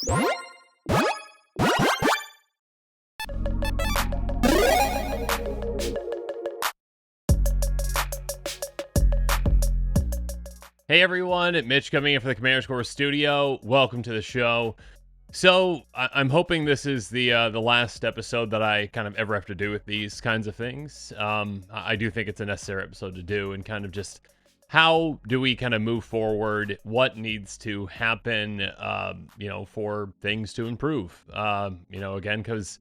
Hey everyone, Mitch coming in for the Commander Score Studio. Welcome to the show. So I'm hoping this is the last episode that I kind of ever have to do with these kinds of things. I do think it's a necessary episode to do, and kind of just how do we kind of move forward? What needs to happen? For things to improve. Again, because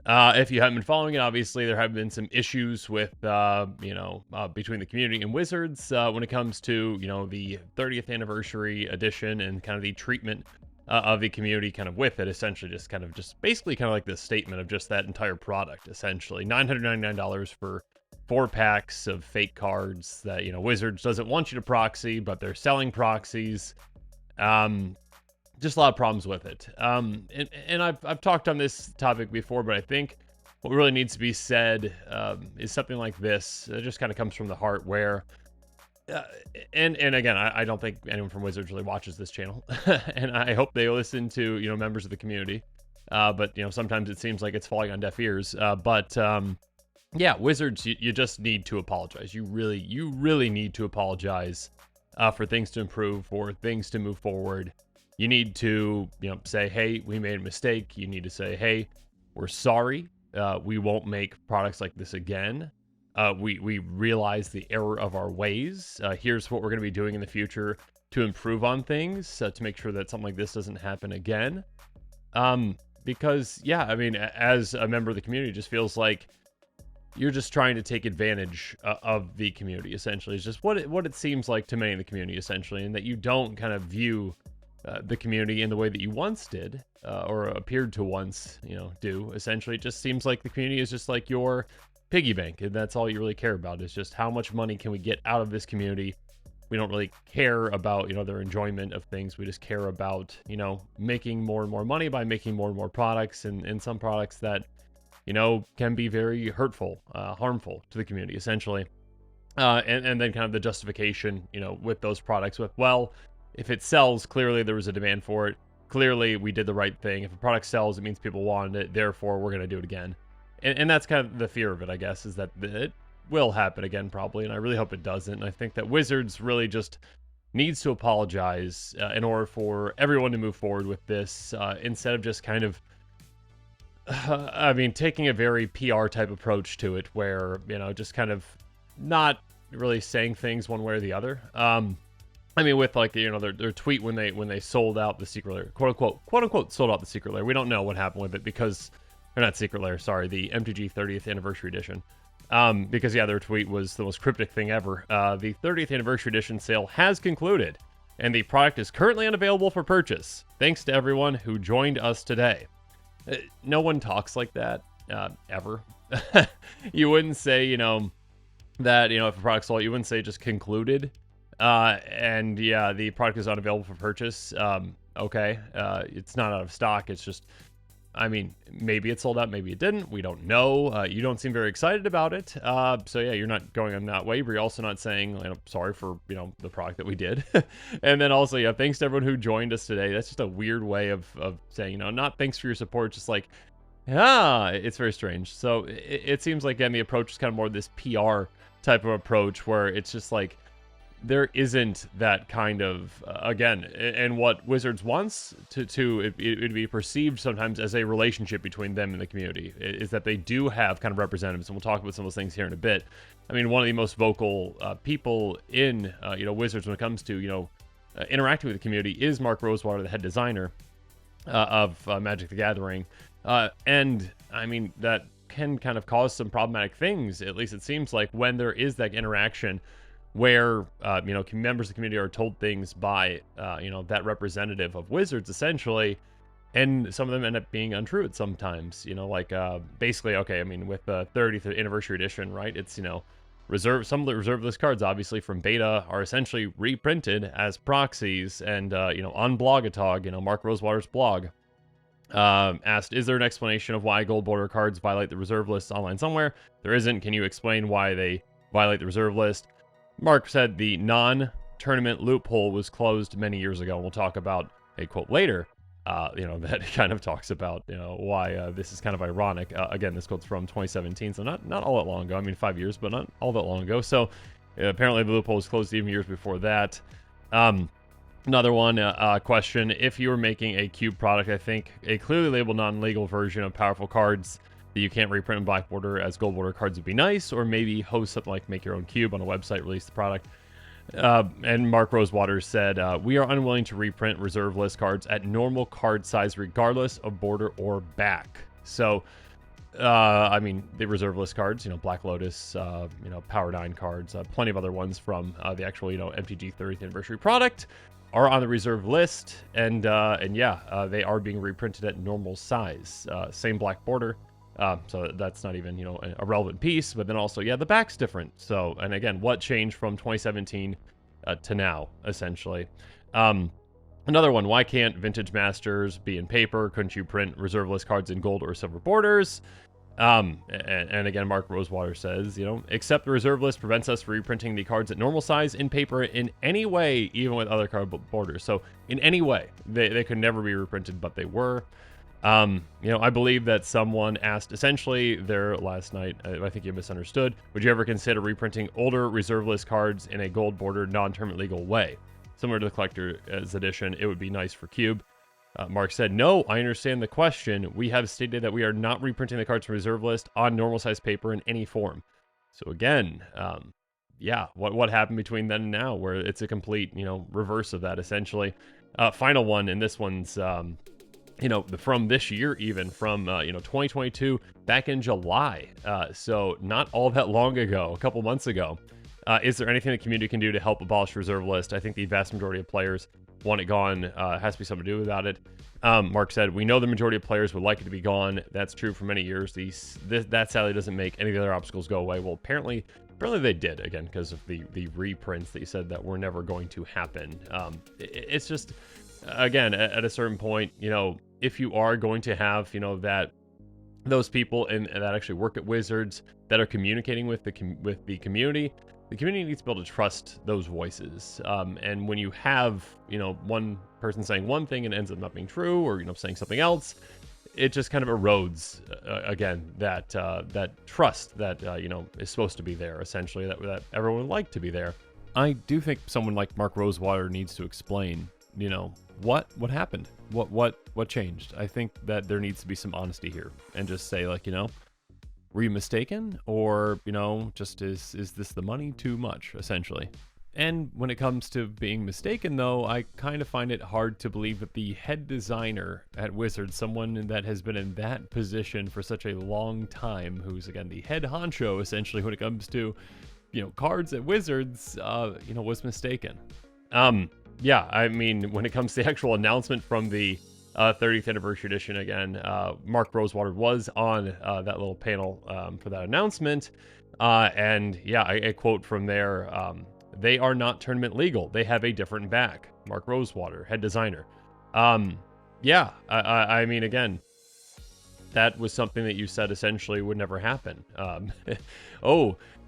if you haven't been following it, obviously there have been some issues with, between the community and Wizards when it comes to, the 30th anniversary edition and kind of the treatment of the community kind of with it, essentially just basically kind of like this statement of just that entire product, essentially. $999 for 4 packs of fake cards that, Wizards doesn't want you to proxy, but they're selling proxies. Just a lot of problems with it. And I've talked on this topic before, but I think what really needs to be said is something like this. It just kind of comes from the heart where, and again, I don't think anyone from Wizards really watches this channel, and I hope they listen to, members of the community. But sometimes it seems like it's falling on deaf ears. Yeah, Wizards, you just need to apologize. You really need to apologize for things to improve, for things to move forward. You need to, say, hey, we made a mistake. You need to say, hey, we're sorry. We won't make products like this again. We realize the error of our ways. Here's what we're going to be doing in the future to improve on things, to make sure that something like this doesn't happen again. Because, yeah, I mean, as a member of the community, it just feels like you're just trying to take advantage of the community, essentially. It's just what it seems like to many in the community, essentially, and that you don't kind of view the community in the way that you once did, or appeared to once, do. Essentially, it just seems like the community is just like your piggy bank, and that's all you really care about, is just how much money can we get out of this community. We don't really care about, their enjoyment of things. We just care about, making more and more money by making more and more products, and some products that, can be very hurtful, harmful to the community, essentially. And then kind of the justification, with those products with, well, if it sells, clearly there was a demand for it. Clearly we did the right thing. If a product sells, it means people wanted it. Therefore, we're going to do it again. And that's kind of the fear of it, I guess, is that it will happen again, probably. And I really hope it doesn't. And I think that Wizards really just needs to apologize in order for everyone to move forward with this, instead of just kind of, taking a very PR type approach to it where, just kind of not really saying things one way or the other. With like, their tweet when they sold out the secret lair, quote unquote sold out the secret lair. We don't know what happened with it because, or not secret lair, sorry, the MTG 30th anniversary edition. Because yeah, their tweet was the most cryptic thing ever. The 30th anniversary edition sale has concluded, and the product is currently unavailable for purchase. Thanks to everyone who joined us today. No one talks like that, ever. You wouldn't say, that, if a product's sold, you wouldn't say just concluded. And yeah, the product is unavailable for purchase. Okay. It's not out of stock. It's just, maybe it sold out, maybe it didn't. We don't know. You don't seem very excited about it. So yeah, you're not going on that way, but you're also not saying, sorry for, the product that we did. And then also, yeah, thanks to everyone who joined us today. That's just a weird way of saying, not thanks for your support. Just like, it's very strange. So it seems like, again, the approach is kind of more this PR type of approach where it's just like, there isn't that kind of, again, and what Wizards wants to be perceived sometimes as a relationship between them and the community, is that they do have kind of representatives, and we'll talk about some of those things here in a bit. One of the most vocal people in, Wizards when it comes to, interacting with the community is Mark Rosewater, the head designer of Magic the Gathering. And, that can kind of cause some problematic things, at least it seems like, when there is that interaction where, members of the community are told things by, that representative of Wizards, essentially, and some of them end up being untrue at sometimes, basically, okay, with the 30th anniversary edition, right, it's, some of the reserve list cards, obviously, from beta are essentially reprinted as proxies, and, on Blogatog, Mark Rosewater's blog, asked, is there an explanation of why gold border cards violate the reserve list online somewhere? There isn't. Can you explain why they violate the reserve list? Mark said the non-tournament loophole was closed many years ago, and we'll talk about a quote later. that kind of talks about, why this is kind of ironic. Again, this quote's from 2017, so not all that long ago. I mean, 5 years, but not all that long ago. So apparently the loophole was closed even years before that. Another one, question. If you were making a cube product, I think a clearly labeled non-legal version of powerful cards that you can't reprint in black border as gold border cards would be nice, or maybe host something like Make Your Own Cube on a website, release the product. And Mark Rosewater said, we are unwilling to reprint reserve list cards at normal card size regardless of border or back. So, I mean, the reserve list cards, Black Lotus, Power 9 cards, plenty of other ones from the actual, MTG 30th anniversary product are on the reserve list. And yeah, they are being reprinted at normal size. Same black border. So that's not even, a relevant piece, but then also, yeah, the back's different. So, and again, what changed from 2017 to now, essentially? Another one, why can't Vintage Masters be in paper? Couldn't you print reserve list cards in gold or silver borders? And again, Mark Rosewater says, except the reserve list prevents us from reprinting the cards at normal size in paper in any way, even with other card borders. So in any way, they could never be reprinted, but they were. I believe that someone asked essentially there last night, I think you misunderstood, would you ever consider reprinting older reserve list cards in a gold border non-tournament legal way? Similar to the collector's edition, it would be nice for Cube. Mark said, no, I understand the question. We have stated that we are not reprinting the cards from reserve list on normal size paper in any form. So again, yeah, what happened between then and now where it's a complete, reverse of that essentially. Final one, and this one's, from this year, even from, 2022, back in July. So not all that long ago, a couple months ago. Is there anything the community can do to help abolish reserve list? I think the vast majority of players want it gone. Has to be something to do about it. Mark said, we know the majority of players would like it to be gone. That's true for many years. That sadly doesn't make any of the other obstacles go away. Well, apparently they did, again, because of the reprints that you said that were never going to happen. It's just, again, at a certain point, if you are going to have, those people that actually work at Wizards that are communicating with the community, the community needs to be able to trust those voices. And when you have, one person saying one thing and ends up not being true, or, saying something else, it just kind of erodes, again, that trust that, is supposed to be there, essentially, that everyone would like to be there. I do think someone like Mark Rosewater needs to explain, what happened? What changed? I think that there needs to be some honesty here and just say, like, were you mistaken? Or, just is this the money too much, essentially? And when it comes to being mistaken, though, I kind of find it hard to believe that the head designer at Wizards, someone that has been in that position for such a long time, who's, again, the head honcho, essentially, when it comes to, cards at Wizards, was mistaken. Yeah, I mean, when it comes to the actual announcement from the 30th anniversary edition, again, Mark Rosewater was on that little panel for that announcement. And yeah, a quote from there, they are not tournament legal. They have a different back. Mark Rosewater, head designer. Yeah, I mean, again, that was something that you said essentially would never happen.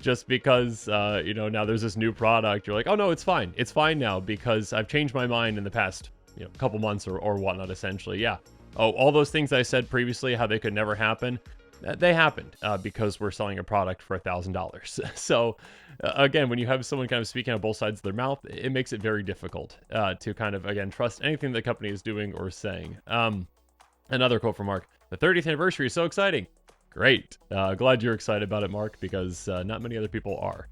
Just because, now there's this new product, you're like, oh no, it's fine. It's fine now because I've changed my mind in the past, couple months or whatnot, essentially. Yeah. Oh, all those things I said previously, how they could never happen, they happened because we're selling a product for $1,000. So again, when you have someone kind of speaking on both sides of their mouth, it makes it very difficult to kind of, again, trust anything the company is doing or saying. Another quote from Mark, the 30th anniversary is so exciting. Great. Glad you're excited about it, Mark, because not many other people are.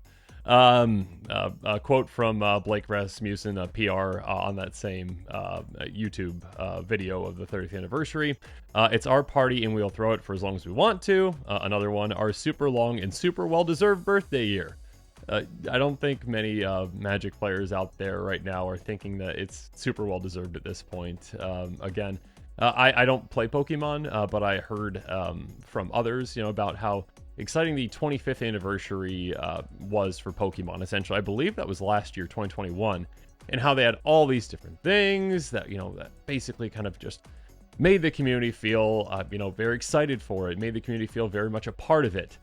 A quote from Blake Rasmussen, PR, on that same YouTube video of the 30th anniversary. It's our party and we'll throw it for as long as we want to. Another one, our super long and super well-deserved birthday year. I don't think many Magic players out there right now are thinking that it's super well-deserved at this point. Again, I don't play Pokemon, but I heard from others, about how exciting the 25th anniversary was for Pokemon. Essentially, I believe that was last year, 2021, and how they had all these different things that, that basically kind of just made the community feel, very excited for it, made the community feel very much a part of it.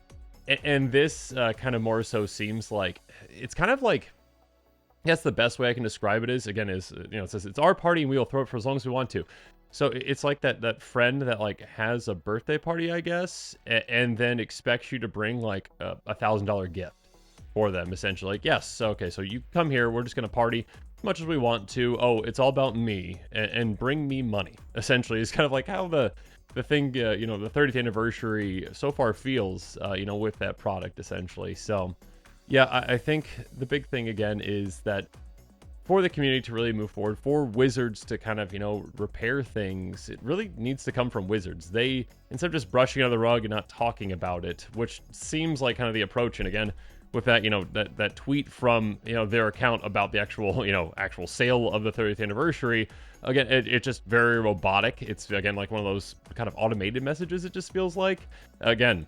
And this kind of more so seems like, it's kind of like, that's the best way I can describe it is, again, it says it's our party and we will throw it for as long as we want to. So it's like that friend that like has a birthday party, I guess, and then expects you to bring like $1,000 gift for them, essentially. Like, yes, okay, so you come here, we're just gonna party as much as we want to. Oh, it's all about me, and bring me money. Essentially, is kind of like how the thing, the 30th anniversary so far feels, with that product, essentially. So, yeah, I think the big thing again is that for the community to really move forward, for Wizards to kind of, repair things, it really needs to come from Wizards. They, instead of just brushing it under the rug and not talking about it, which seems like kind of the approach, and again, with that, that tweet from, their account about the actual, actual sale of the 30th anniversary, again, it's just very robotic. It's, again, like one of those kind of automated messages, it just feels like. Again,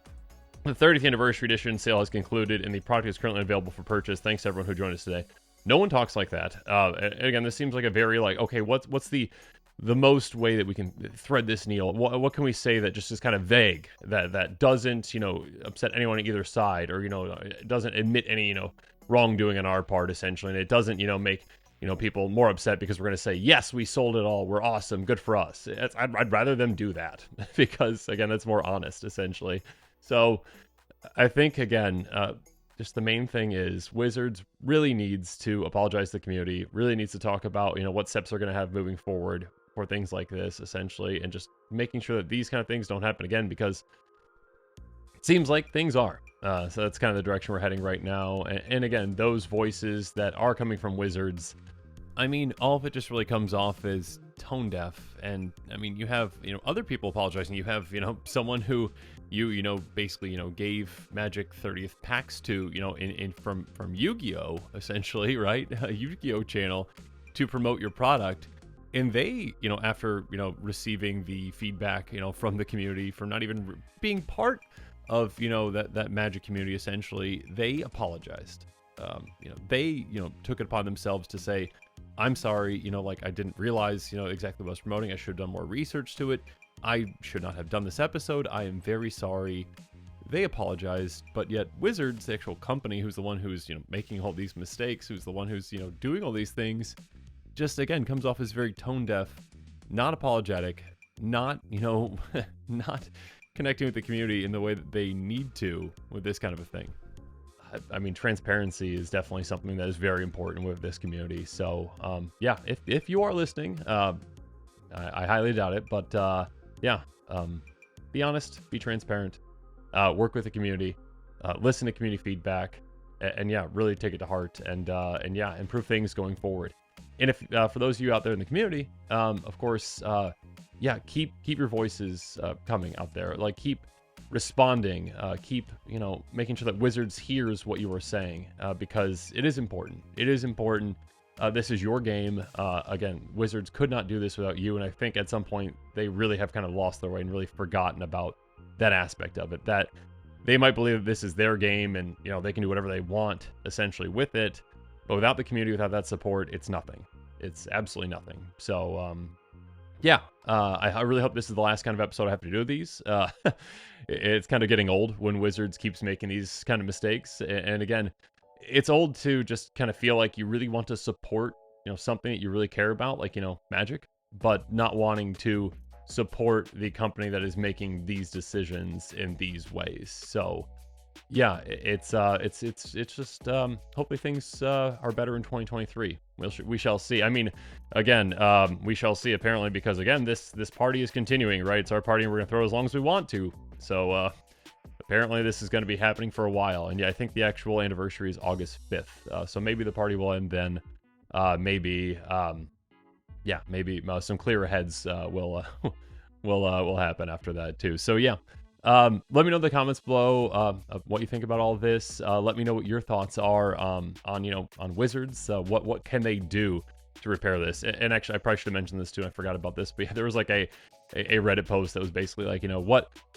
the 30th anniversary edition sale has concluded, and the product is currently available for purchase. Thanks to everyone who joined us today. No one talks like that. And again, this seems like a very like, okay, what's the most way that we can thread this needle? What can we say that just is kind of vague, that doesn't, upset anyone on either side, or, doesn't admit any, wrongdoing on our part, essentially, and it doesn't, make, people more upset because we're going to say, yes, we sold it all, we're awesome, good for us. I'd rather them do that because, again, that's more honest, essentially. So I think, again, just the main thing is Wizards really needs to apologize to the community, really needs to talk about, what steps they're going to have moving forward for things like this, essentially, and just making sure that these kind of things don't happen again, because it seems like things are. So that's kind of the direction we're heading right now. And again, those voices that are coming from Wizards, I mean, all of it just really comes off as tone deaf. And I mean, you have, other people apologizing. You have, someone who you basically, gave Magic 30th packs to, from Yu-Gi-Oh, essentially, right? A Yu-Gi-Oh channel to promote your product. And they, after, receiving the feedback, from the community, from not even being part of, that Magic community, essentially, they apologized. They, took it upon themselves to say, I'm sorry, like, I didn't realize, exactly what I was promoting. I should have done more research to it. I should not have done this episode. I am very sorry. They apologized, but yet Wizards, the actual company, who's the one who's, making all these mistakes, who's the one who's, doing all these things, just, again, comes off as very tone deaf, not apologetic, not, not connecting with the community in the way that they need to with this kind of a thing. I mean, transparency is definitely something that is very important with this community. So, yeah, if you are listening, I highly doubt it, but yeah, be honest, be transparent, work with the community, listen to community feedback, and yeah, really take it to heart, and yeah, improve things going forward. And if for those of you out there in the community, of course, yeah, keep your voices coming out there. Like, keep responding, keep making sure that Wizards hears what you are saying, because it is important. It is important. This is your game. Again, Wizards could not do this without you, and I think at some point they really have kind of lost their way and really forgotten about that aspect of it. That they might believe that this is their game, and they can do whatever they want essentially with it, but without the community, without that support, it's nothing. It's absolutely nothing. So, yeah, I really hope this is the last kind of episode I have to do these. It's kind of getting old when Wizards keeps making these kind of mistakes, and again, it's old to just kind of feel like you really want to support, something that you really care about, like, Magic, but not wanting to support the company that is making these decisions in these ways. So, yeah, it's just hopefully things are better in 2023. We shall see. I mean, again, we shall see, apparently, because again, this party is continuing, right? It's our party, and we're gonna throw as long as we want to. So apparently this is going to be happening for a while. And yeah, I think the actual anniversary is August 5th. So maybe the party will end then. Maybe some clearer heads will happen after that too. So yeah, let me know in the comments below of what you think about all of this. Let me know what your thoughts are on Wizards. What can they do to repair this? And actually, I probably should have mentioned this too. I forgot about this, but yeah, there was like a Reddit post that was basically like,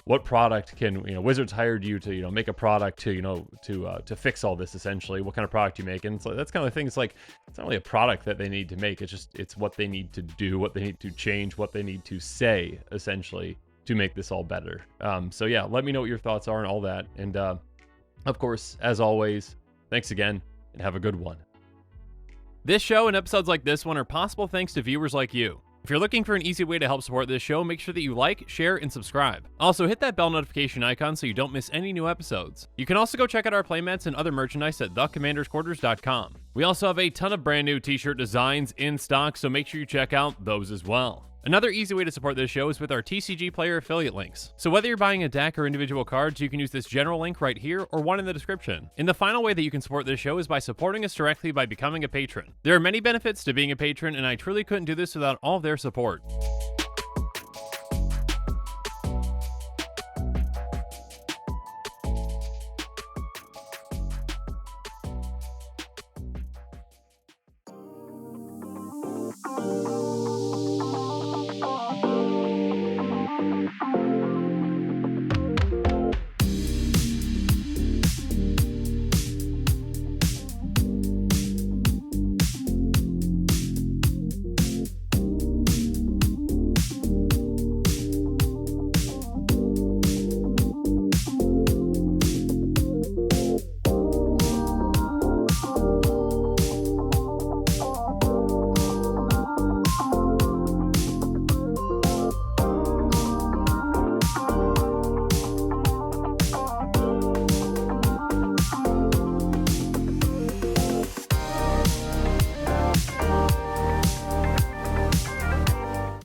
what product can, Wizards hired you to, make a product to fix all this, essentially. What kind of product you make? And so that's kind of the thing. It's like, it's not really a product that they need to make. It's what they need to do, what they need to change, what they need to say, essentially, to make this all better. So yeah, let me know what your thoughts are and all that. And of course, as always, thanks again and have a good one. This show and episodes like this one are possible thanks to viewers like you. If you're looking for an easy way to help support this show, make sure that you like, share, and subscribe. Also, hit that bell notification icon so you don't miss any new episodes. You can also go check out our playmats and other merchandise at thecommandersquarters.com. We also have a ton of brand new t-shirt designs in stock, so make sure you check out those as well. Another easy way to support this show is with our TCG player affiliate links. So whether you're buying a deck or individual cards, you can use this general link right here or one in the description. And the final way that you can support this show is by supporting us directly by becoming a patron. There are many benefits to being a patron, and I truly couldn't do this without all of their support.